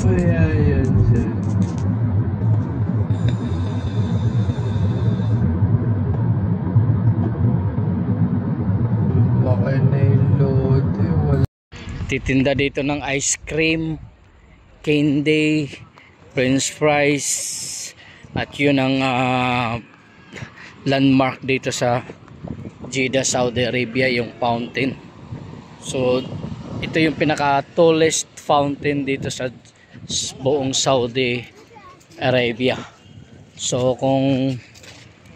Ayan siya. Baka na-load eh. Titinda dito ng ice cream, candy, french fries, at yun ang landmark dito sa Jeddah, Saudi Arabia, yung fountain. So ito yung pinaka tallest fountain dito sa buong Saudi Arabia. So kung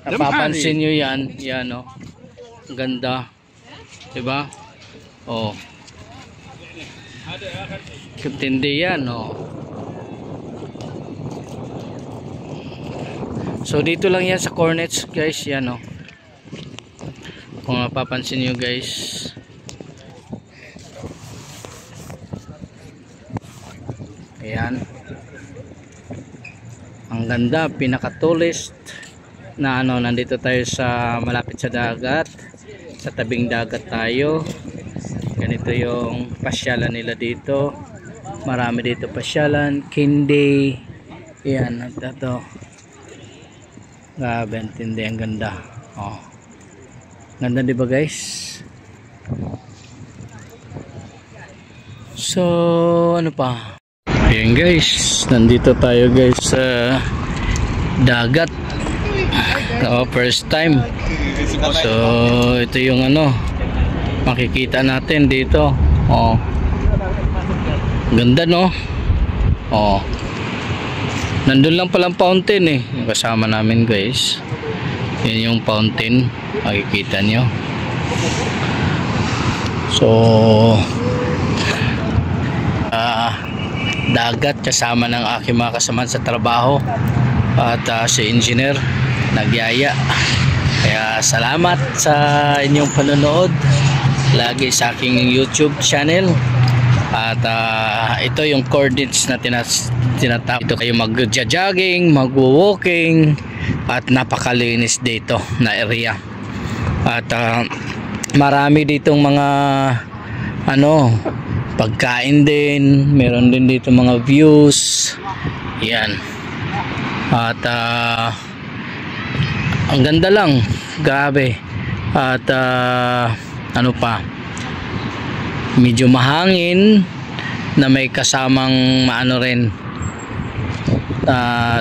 napapansin nyo yan, yan o, ganda, diba? Oh, tindi yan o. So dito lang yan sa Cornets guys, yan o, kung napapansin nyo guys. Ayan, ang ganda, pinaka-tallest na ano. Nandito tayo sa malapit sa dagat, sa tabing dagat tayo. Ganito yung pasyalan nila dito, marami dito pasyalan, kindi. Ayan, ito, grabe, tindi, ang ganda. Oh, ganda diba guys? So ano pa? Ayan guys, nandito tayo guys sa dagat. First time. So ito yung ano makikita natin dito. Oh, ganda no. Oh, nandun lang palang fountain eh, yung kasama namin guys. Yan yung fountain, makikita nyo. So dagat kasama ng aking mga kasamahan sa trabaho at si engineer nagyaya. Kaya salamat sa inyong panonood lagi sa aking YouTube channel. At ito yung coordinates na tinatap. Ito kayo mag-jogging, mag-walking, at napakalinis dito na area. At marami ditong mga ano, pagkain din, meron din dito mga views. Yan. At ang ganda lang, grabe. At ano pa, medyo mahangin na may kasamang maano rin,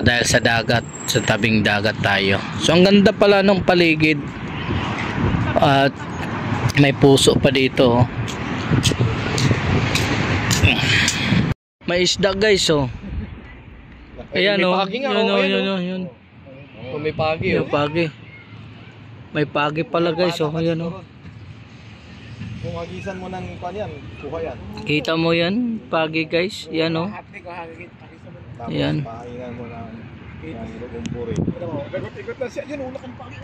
dahil sa dagat, sa tabing dagat tayo. So ang ganda pala ng paligid. At may puso pa dito. May isda guys oh. Ayan oh. Yun. May pagi oh. May pagi. May pagi pala guys oh. Ayan oh. Kung agisan mo ng kuan yan, kuha yan. Kita mo yan, pagi guys. Yan oh. Ayan. Pahingan mo ng kumpuri.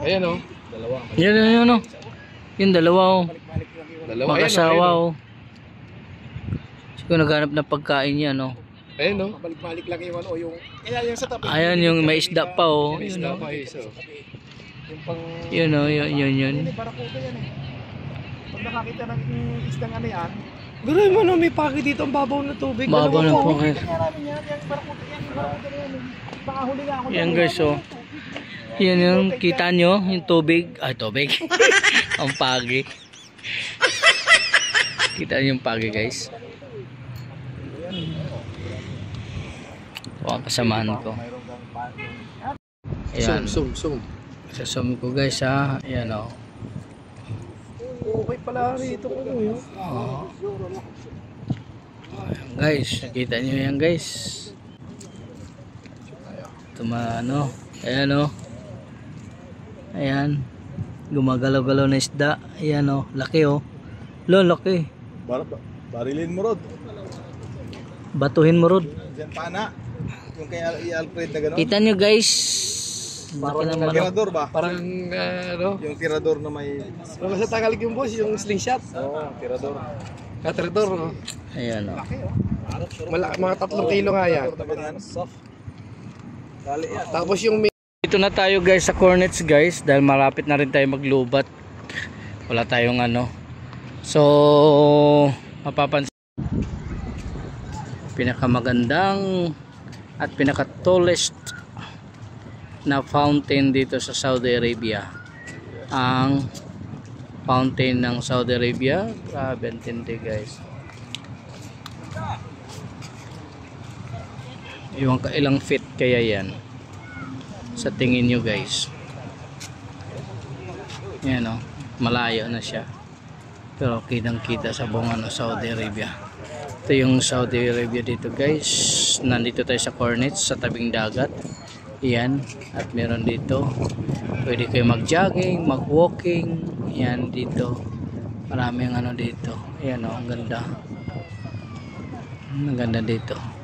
Ayan oh. Dalawa. Yan oh. Yung dalawa oh. Mag-asawa oh. Siguro naghanap ng pagkain yan oh. Ayan no, balik-balik lang yung ano, yung ayan yung sa tabi. Ayan yung may isda pa oh. May isda pa iso. Yung pang Yun oh, yun. Barakuda yan eh. Pag nakakita ng isdang ano yan, gano'n mo no, may pagi dito ang babaw na tubig. Babaw ng pagi. Yan, barakuda yan, yan. Baka huli nga ako. Yan guys oh. Yan yung kita nyo, yung tubig. Ay tubig. Ang pagi. Kita nyo yung pagi guys. O ang kasamahan ko. Ayan. Zoom. Sasum ko guys ha. Ayan o. Okay pala rito ko yun. Ayan guys. Nakita nyo yan guys. Ito ano. Ayan o. Ayan. Gumagalaw-galaw na isda. Ayan o. Laki o. Laki. Barilin mo rod. Batuhin mo rod. Diyan pana. Yung kay Alfred na gano'n. Kita nyo guys. Parang tirador ba? Parang ano? Yung tirador na may... Ano sa Tagalog yung boss? Yung slingshot? Oo, tirador. Tirador no? Ayan o. Mga 3 kilo nga yan. Tapos yung... Dito na tayo guys sa Cornets guys. Dahil malapit na rin tayo maglubat. Wala tayong ano. So mapapansin. pinakamagandang at pinaka-tallest na fountain dito sa Saudi Arabia. Ang fountain ng Saudi Arabia, grabe ang tindi guys. Iwan ka ilang feet kaya yan sa tingin nyo guys. Yan o, malayo na siya, pero kitang kita sa buong Saudi Arabia. Ito yung Saudi Arabia dito guys. Nandito tayo sa Cornets, sa tabing dagat. Yan, at meron dito pwede kayo mag-jogging, mag-walking. Yan dito, maraming dito. Ayan o, ang ganda. Ang ganda dito.